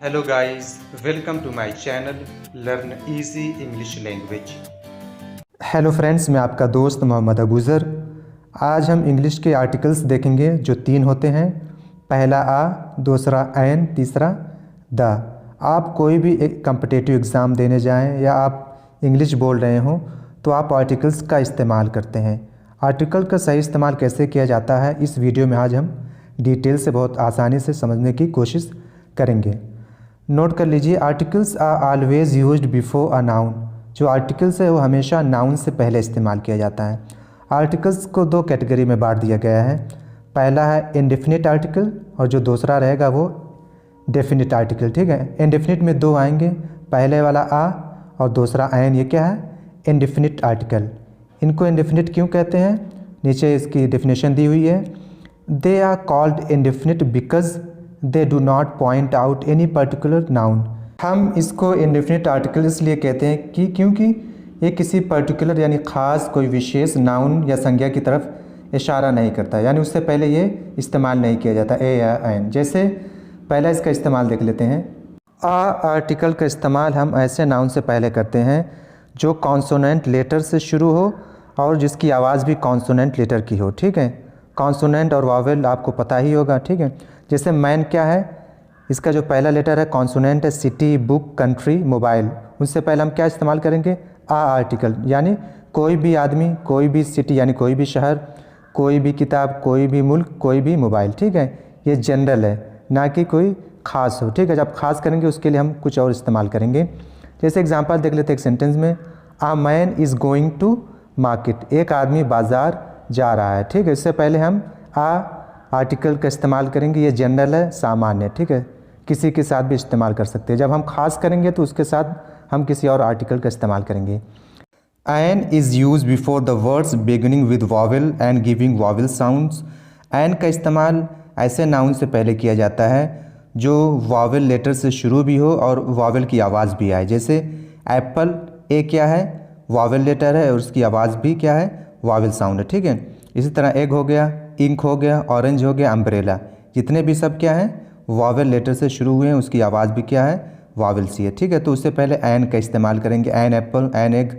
Hello guys, welcome to my channel learn easy English language. Hello friends, मैं आपका दोस्त मोहम्मद अबूज़र। आज हम इंग्लिश के आर्टिकल्स देखेंगे जो 3 होते हैं। पहला आ, दूसरा एन, तीसरा द। आप कोई भी एक कम्पिटिटिव एग्ज़ाम देने जाएं या आप इंग्लिश बोल रहे हों तो आप आर्टिकल्स का इस्तेमाल करते हैं। आर्टिकल का सही इस्तेमाल कैसे किया जाता है इस वीडियो में आज हम डिटेल से बहुत आसानी से समझने की कोशिश करेंगे। नोट कर लीजिए, articles are always used before a noun. जो आर्टिकल्स है वो हमेशा नाउन से पहले इस्तेमाल किया जाता है। आर्टिकल्स को 2 कैटेगरी में बांट दिया गया है। पहला है इंडेफिनिट आर्टिकल और जो दूसरा रहेगा वो डेफिनिट आर्टिकल। ठीक है, इंडेफिनिट में 2 आएंगे, पहले वाला आ और दूसरा एन। ये क्या है? Indefinite article. इनको इंडेफिनिट क्यों कहते हैं? नीचे इसकी डेफिनेशन दी हुई है। They are called indefinite because they do not point out any particular noun. हम इसको इंडेफिनिट आर्टिकल इसलिए कहते हैं कि क्योंकि ये किसी पर्टिकुलर यानी ख़ास कोई विशेष नाउन या संज्ञा की तरफ इशारा नहीं करता, यानी उससे पहले ये इस्तेमाल नहीं किया जाता ए या एन। जैसे पहला इसका इस्तेमाल देख लेते हैं। आ आर्टिकल का इस्तेमाल हम ऐसे नाउन से पहले करते हैं जो कॉन्सोनेंट लेटर से शुरू हो और जिसकी आवाज़ भी कॉन्सोनेंट लेटर की हो। ठीक है, कॉन्सोनेंट और वावेल आपको पता ही होगा। ठीक है, जैसे मैन क्या है, इसका जो पहला लेटर है कॉन्सोनेंट है, सिटी, बुक, कंट्री, मोबाइल। उससे पहले हम क्या इस्तेमाल करेंगे? आ आर्टिकल, यानी कोई भी आदमी, कोई भी सिटी यानी कोई भी शहर, कोई भी किताब, कोई भी मुल्क, कोई भी मोबाइल। ठीक है, ये जनरल है, ना कि कोई ख़ास हो। ठीक है, जब ख़ास करेंगे उसके लिए हम कुछ और इस्तेमाल करेंगे। जैसे एग्जांपल देख लेते हैं एक सेंटेंस में, a man is going to market. एक आदमी बाज़ार जा रहा है। ठीक है, इससे पहले हम आ आर्टिकल का इस्तेमाल करेंगे। ये जनरल है, सामान्य। ठीक है, किसी के साथ भी इस्तेमाल कर सकते हैं। जब हम खास करेंगे तो उसके साथ हम किसी और आर्टिकल का इस्तेमाल करेंगे। An is use before the words beginning with vowel and giving vowel sounds. An का इस्तेमाल ऐसे नाउन से पहले किया जाता है जो वॉवेल लेटर से शुरू भी हो और वॉवेल की आवाज़ भी आए। जैसे एप्पल, ए क्या है? वॉवेल लेटर है और उसकी आवाज़ भी क्या है? वॉवेल साउंड है। ठीक है, इसी तरह एग हो गया, इंक हो गया, ऑरेंज हो गया, अम्ब्रेला। जितने भी सब क्या हैं? वॉवेल लेटर से शुरू हुए हैं, उसकी आवाज़ भी क्या है? वॉवेल सी है। ठीक है, तो उससे पहले एन का इस्तेमाल करेंगे। An apple, an egg,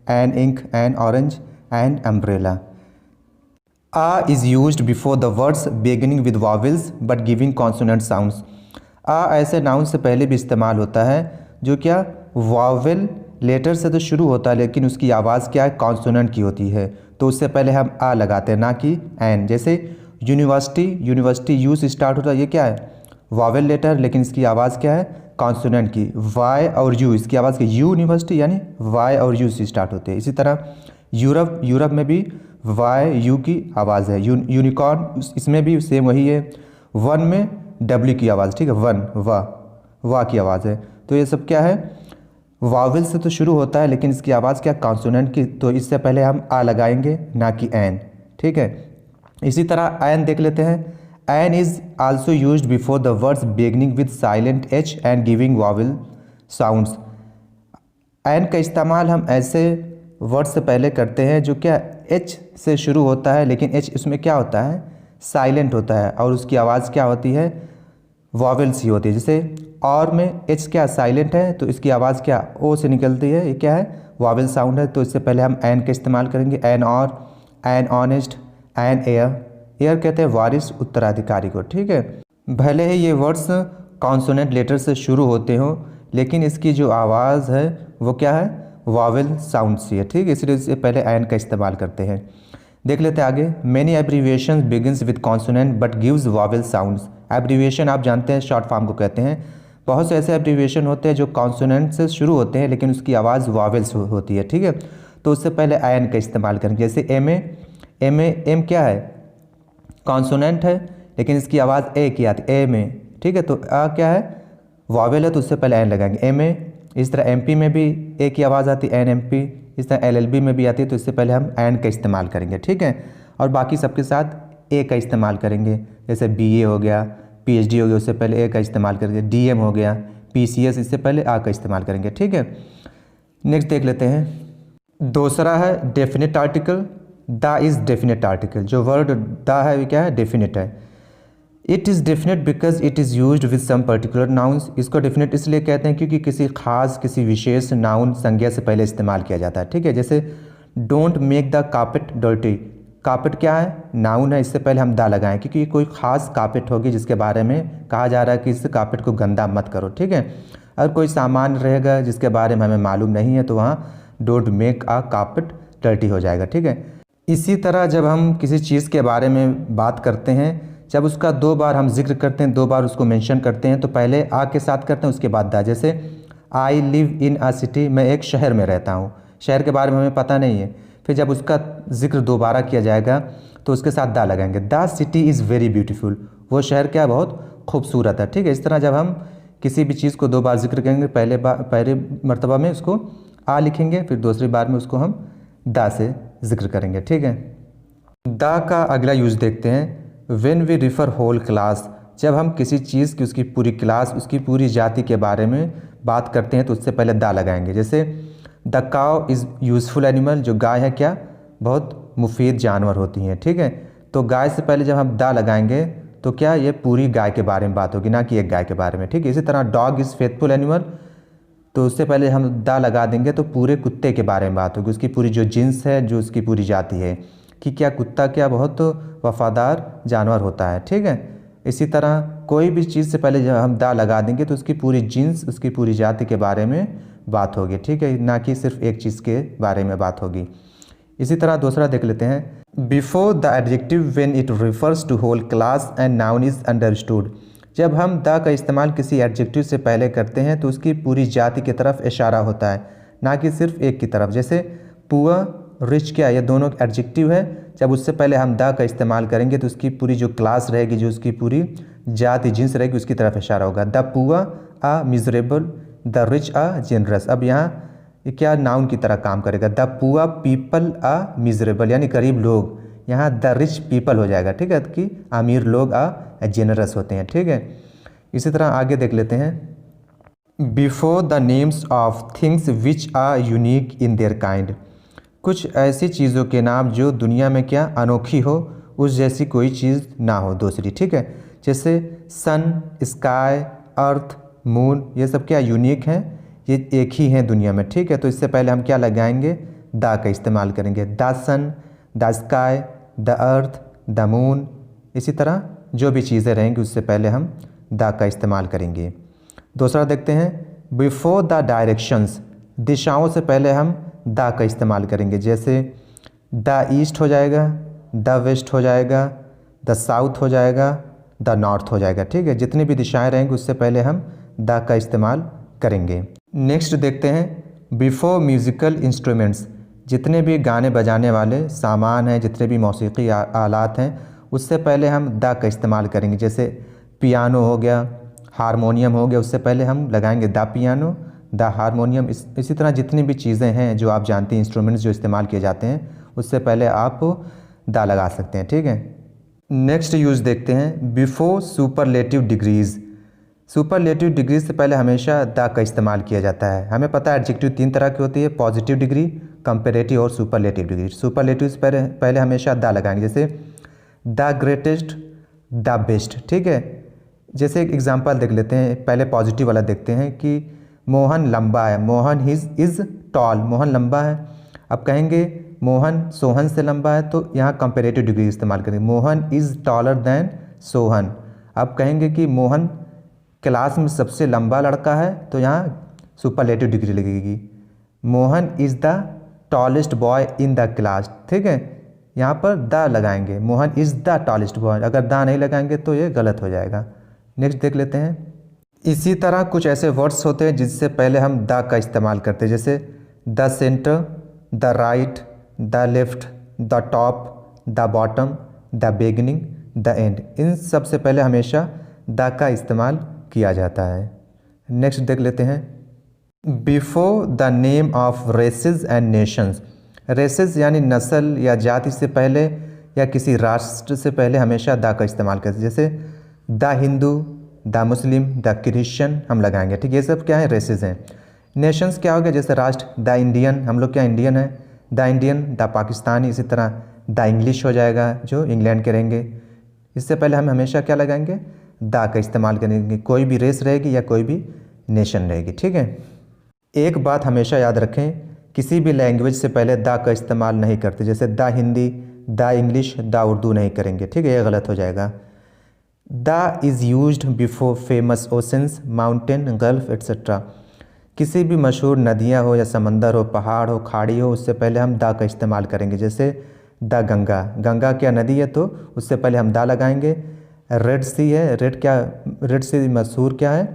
an ink, an orange, an umbrella. A is used before the words beginning with vowels but giving consonant sounds. आ ऐसे नाउन से पहले भी इस्तेमाल होता है जो क्या वॉवेल लेटर से तो शुरू होता है लेकिन उसकी आवाज़ क्या है? कॉन्सोनेंट की होती है। तो उससे पहले हम आ लगाते हैं, ना कि एन। जैसे यूनिवर्सिटी, यूनिवर्सिटी यू से स्टार्ट होता है, ये क्या है? वॉवेल लेटर, लेकिन इसकी आवाज़ क्या है? कॉन्सोनेंट की। वाई और यू, इसकी आवाज़ की यूनिवर्सिटी यानी वाई और यू से स्टार्ट होते हैं। इसी तरह यूरोप, यूरोप में भी वाई यू की आवाज़ है। यूनिकॉर्न, इसमें भी सेम वही है। वन में डब्ल्यू की आवाज़। ठीक है, वन, वाह की आवाज़ है। तो ये सब क्या है? वावेल से तो शुरू होता है लेकिन इसकी आवाज़ क्या? कॉन्सोनेंट की। तो इससे पहले हम आ लगाएंगे, ना कि एन। ठीक है, इसी तरह एन देख लेते हैं। An is also used before the words beginning with silent H and giving vowel sounds. An का इस्तेमाल हम ऐसे वर्ड से पहले करते हैं जो क्या एच से शुरू होता है लेकिन एच उसमें क्या होता है? साइलेंट होता है और उसकी आवाज़ क्या होती है? वॉवेल सी होती है। जैसे और में एच क्या साइलेंट है तो इसकी आवाज़ क्या? ओ से निकलती है। ये क्या है? वॉवेल साउंड है। तो इससे पहले हम एन का इस्तेमाल करेंगे। An hour, an honest, an air. Air कहते हैं वारिस, उत्तराधिकारी को। ठीक है, भले ही ये वर्ड्स कॉन्सोनेंट लेटर से शुरू होते हों लेकिन इसकी जो आवाज़ है वो क्या है? वॉवेल साउंड सी है। ठीक है, इसलिए इससे पहले एन का इस्तेमाल करते हैं। देख लेते हैं आगे। Many abbreviation begins with consonant but gives vowel sounds. Abbreviation आप जानते हैं शॉर्ट फॉर्म को कहते हैं। बहुत से ऐसे एब्रीविएशन होते हैं जो कॉन्सोनेंट से शुरू होते हैं लेकिन उसकी आवाज़ वॉवेल्स होती है। ठीक है, तो उससे पहले एन का इस्तेमाल करेंगे। जैसे एम ए, एम क्या है? कॉन्सोनेंट है लेकिन इसकी आवाज़ ए की आती है, ए में। ठीक है, तो आ क्या है? वॉवेल है, तो उससे पहले एन लगाएंगे, एम ए। इस तरह एम पी में भी ए की आवाज़ आती है, एन एम पी। इस तरह एल एल बी में भी आती है, तो इससे पहले हम एन का इस्तेमाल करेंगे। ठीक है, और बाकी सबके साथ ए का इस्तेमाल करेंगे। जैसे बी ए हो गया, PhD हो गया, उससे पहले ए का इस्तेमाल करेंगे। DM हो गया, PCS, इससे पहले आ का इस्तेमाल करेंगे। ठीक है, नेक्स्ट देख लेते हैं। दूसरा है definite article. The is definite article. जो वर्ड द है वो क्या है? डेफिनेट है। It is definite because it is used with some particular nouns. इसको डेफिनेट इसलिए कहते हैं क्योंकि किसी खास किसी विशेष नाउन संज्ञा से पहले इस्तेमाल किया जाता है। ठीक है, जैसे don't make the carpet dirty. Carpet क्या है, नाउन है, इससे पहले हम दा लगाएं क्योंकि कोई खास कार्पेट होगी जिसके बारे में कहा जा रहा है कि इस कार्पेट को गंदा मत करो। ठीक है, अगर कोई सामान रहेगा जिसके बारे में हमें मालूम नहीं है तो वहाँ don't make a carpet dirty हो जाएगा। ठीक है, इसी तरह जब हम किसी चीज़ के बारे में बात करते हैं, जब उसका 2 बार हम जिक्र करते हैं, 2 बार उसको मेंशन करते हैं, तो पहले आ के साथ करते हैं, उसके बाद दा। जैसे I live in a city, मैं एक शहर में रहता हूँ, शहर के बारे में हमें पता नहीं है। फिर जब उसका जिक्र दोबारा किया जाएगा तो उसके साथ दा लगाएंगे। The city is very beautiful, वो शहर क्या बहुत खूबसूरत है। ठीक है, इस तरह जब हम किसी भी चीज़ को 2 बार जिक्र करेंगे, पहले मर्तबा में उसको आ लिखेंगे, फिर दूसरी बार में उसको हम दा से जिक्र करेंगे। ठीक है, दा का अगला यूज़ देखते हैं। When we refer whole class, जब हम किसी चीज़ की उसकी पूरी क्लास उसकी पूरी जाति के बारे में बात करते हैं तो उससे पहले दा लगाएंगे। जैसे द काव इज़ यूज़फुल एनिमल, जो गाय है क्या बहुत मुफीद जानवर होती हैं। ठीक है, तो गाय से पहले जब हम दा लगाएंगे तो क्या ये पूरी गाय के बारे में बात होगी, ना कि एक गाय के बारे में। ठीक है, इसी तरह डॉग इज़ फेथफुल एनिमल, तो उससे पहले हम दा लगा देंगे तो पूरे कुत्ते के बारे में बात होगी, उसकी पूरी जो जिन्स है, जो उसकी पूरी जाति है कि क्या कुत्ता क्या बहुत वफ़ादार जानवर होता है। ठीक है, इसी तरह कोई भी चीज़ से पहले जब हम दा लगा देंगे तो उसकी पूरी जिन्स उसकी पूरी जाति के बारे में बात होगी। ठीक है, ना कि सिर्फ एक चीज़ के बारे में बात होगी। इसी तरह दूसरा देख लेते हैं। Before the adjective when it refers to whole class and noun is understood, जब हम द का इस्तेमाल किसी एडजेक्टिव से पहले करते हैं तो उसकी पूरी जाति की तरफ इशारा होता है, ना कि सिर्फ एक की तरफ। जैसे पुअर रिच क्या, ये दोनों एडजेक्टिव है, जब उससे पहले हम द का इस्तेमाल करेंगे तो उसकी पूरी जो क्लास रहेगी, जो उसकी पूरी जाति जिन्स रहेगी, उसकी तरफ इशारा होगा। The poor are miserable, the rich are generous. अब यहाँ ये क्या नाउन की तरह काम करेगा। The poor people are miserable यानी गरीब लोग, यहाँ द रिच पीपल हो जाएगा। ठीक है, कि अमीर लोग आ जेनरस होते हैं। ठीक है, इसी तरह आगे देख लेते हैं। Before the names of things which are unique in their kind, कुछ ऐसी चीज़ों के नाम जो दुनिया में क्या अनोखी हो, उस जैसी कोई चीज़ ना हो दूसरी। ठीक है, जैसे सन, स्काई, अर्थ, मून, ये सब क्या यूनिक हैं, ये एक ही हैं दुनिया में। ठीक है, तो इससे पहले हम क्या लगाएंगे, द का इस्तेमाल करेंगे। The sun, the sky, the earth, the moon, इसी तरह जो भी चीज़ें रहेंगी उससे पहले हम द का इस्तेमाल करेंगे। दूसरा देखते हैं। बिफोर द डायरेक्शंस, दिशाओं से पहले हम द का इस्तेमाल करेंगे। जैसे द ईस्ट हो जाएगा, द वेस्ट हो जाएगा, द साउथ हो जाएगा, द नॉर्थ हो जाएगा। ठीक है, जितनी भी दिशाएं रहेंगी उससे पहले हम द का इस्तेमाल करेंगे। नेक्स्ट देखते हैं। बिफोर म्यूज़िकल इंस्ट्रूमेंट्स, जितने भी गाने बजाने वाले सामान हैं, जितने भी मौसीकी आलात हैं, उससे पहले हम द का इस्तेमाल करेंगे। जैसे पियानो हो गया, हारमोनियम हो गया, उससे पहले हम लगाएंगे द पियानो, द हारमोनियम। इसी तरह जितनी भी चीज़ें हैं जो आप जानते हैं, इंस्ट्रूमेंट्स जो इस्तेमाल किए जाते हैं, उससे पहले आप द लगा सकते हैं। ठीक है, नेक्स्ट यूज़ देखते हैं। Before superlative degrees, superlative degree से पहले हमेशा द का इस्तेमाल किया जाता है। हमें पता है एडजेक्टिव 3 तरह की होती है, पॉजिटिव डिग्री, कंपेरेटिव और सुपरलेटिव डिग्री। सुपरलेटिव से पहले हमेशा द लगाएंगे। जैसे द ग्रेटेस्ट, द बेस्ट। ठीक है, जैसे एक एग्जांपल देख लेते हैं। पहले पॉजिटिव वाला देखते हैं कि मोहन लंबा है, मोहन इज़ टॉल, मोहन लंबा है। अब कहेंगे मोहन सोहन से लंबा है, तो यहाँ कंपेरेटिव डिग्री इस्तेमाल करेंगे। Mohan is taller then Sohan. अब कहेंगे कि मोहन क्लास में सबसे लंबा लड़का है, तो यहाँ सुपरलेटिव डिग्री लगेगी। Mohan is the tallest boy in the class. ठीक है, यहाँ पर द लगाएंगे। Mohan is the tallest boy, अगर द नहीं लगाएंगे तो ये गलत हो जाएगा। नेक्स्ट देख लेते हैं। इसी तरह कुछ ऐसे वर्ड्स होते हैं जिससे पहले हम द का इस्तेमाल करते हैं। जैसे the centre, the right, the left, the top, the bottom, the beginning, the end, इन सब से पहले हमेशा द का इस्तेमाल किया जाता है। नेक्स्ट देख लेते हैं। Before the name of races and nations, races यानी नस्ल या जाति से पहले या किसी राष्ट्र से पहले हमेशा द का इस्तेमाल करते हैं। जैसे the Hindu, the Muslim, the Christian हम लगाएंगे। ठीक, ये सब क्या है, रेसेस हैं। नेशंस क्या हो गया, जैसे राष्ट्र द इंडियन, हम लोग क्या इंडियन है, द इंडियन, द पाकिस्तानी, इसी तरह द इंग्लिश हो जाएगा जो इंग्लैंड के रहेंगे। इससे पहले हम हमेशा क्या लगाएंगे, दा का इस्तेमाल करेंगे, कोई भी रेस रहेगी या कोई भी नेशन रहेगी। ठीक है, एक बात हमेशा याद रखें, किसी भी लैंग्वेज से पहले दा का इस्तेमाल नहीं करते। जैसे दा हिंदी, दा इंग्लिश, दा उर्दू नहीं करेंगे। ठीक है, ये गलत हो जाएगा। दा is used before famous oceans, mountain, gulf etcetera. किसी भी मशहूर नदियाँ हो या समंदर हो, पहाड़ हो, खाड़ी हो, उससे पहले हम दा का इस्तेमाल करेंगे। जैसे दा गंगा, गंगा क्या नदी है, तो उससे पहले हम दा लगाएंगे। रेड सी है, रेड सी मशहूर क्या है,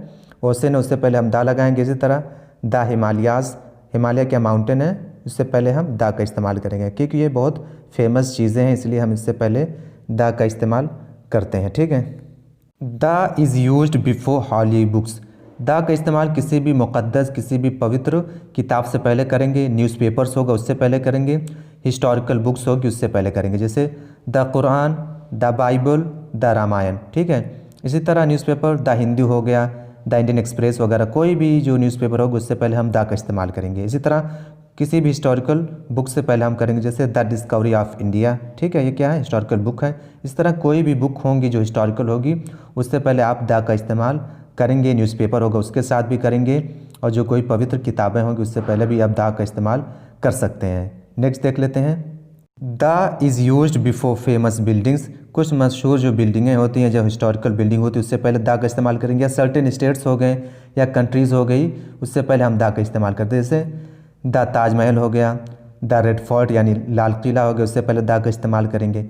ओशन है, उससे पहले हम दा लगाएंगे। इसी तरह दा हिमालयाज़, हिमालय क्या माउंटेन है, उससे पहले हम दा का इस्तेमाल करेंगे, क्योंकि ये बहुत फेमस चीज़ें हैं, इसलिए हम इससे पहले दा का इस्तेमाल करते हैं। ठीक है, the is used before holy books. The का इस्तेमाल किसी भी मुक़द्दस, किसी भी पवित्र किताब से पहले करेंगे। न्यूज़पेपर्स होगा उससे पहले करेंगे, हिस्टोरिकल बुक्स होगी उससे पहले करेंगे। जैसे the Quran, the Bible, the Ramayana. ठीक है, इसी तरह न्यूज़पेपर द हिंदू हो गया, द इंडियन एक्सप्रेस वगैरह, कोई भी जो न्यूज़पेपर होगा उससे पहले हम दा का इस्तेमाल करेंगे। इसी तरह किसी भी हिस्टोरिकल बुक से पहले हम करेंगे, जैसे द डिस्कवरी ऑफ इंडिया। ठीक है, ये क्या है, हिस्टोरिकल बुक है। इस तरह कोई भी बुक होंगी जो हिस्टोरिकल होगी उससे पहले आप दा का इस्तेमाल करेंगे। न्यूज़पेपर होगा उसके साथ भी करेंगे, और जो कोई पवित्र किताबें होंगी उससे पहले भी आप दा का इस्तेमाल कर सकते हैं। नेक्स्ट देख लेते हैं, दा is used before famous buildings. कुछ मशहूर जो बिल्डिंगें होती हैं, जो हिस्टोरिकल बिल्डिंग होती है, उससे पहले दा का इस्तेमाल करेंगे। या सर्टेन स्टेट्स हो गए या कंट्रीज़ हो गई, उससे पहले हम दा का इस्तेमाल करते हैं। जैसे द ताजमहल हो गया, द रेड फोर्ट यानी लाल किला हो गया, उससे पहले दा का इस्तेमाल करेंगे।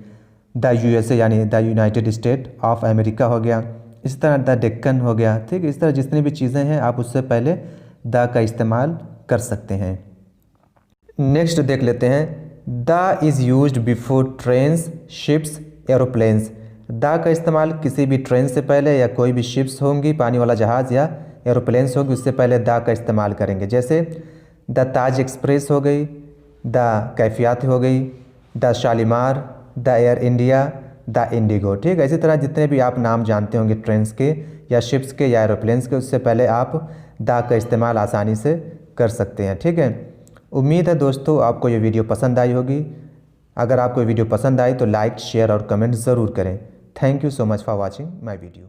द USA यानी the United state of America हो गया। इस तरह द डेक्कन हो गया। ठीक है, इस तरह जितनी भी चीज़ें हैं आप उससे पहले दा का इस्तेमाल कर सकते हैं। नेक्स्ट देख लेते हैं, दा is used before trains, ships, aeroplanes. दा का इस्तेमाल किसी भी ट्रेन से पहले या कोई भी शिप्स होंगी, पानी वाला जहाज़, या एरोप्लेन्स होगी, उससे पहले दा का इस्तेमाल करेंगे। जैसे द ताज एक्सप्रेस हो गई, द कैफियत हो गई, the Shalimar, the air India, the Indigo. ठीक है, इसी तरह जितने भी आप नाम जानते होंगे ट्रेन्स के या शिप्स के या एरोप्लेन्स के, उससे पहले आप दा का इस्तेमाल आसानी से कर सकते हैं। ठीक है, उम्मीद है दोस्तों आपको ये वीडियो पसंद आई होगी। अगर आपको ये वीडियो पसंद आई तो लाइक, शेयर और कमेंट ज़रूर करें। Thank you so much for watching my video.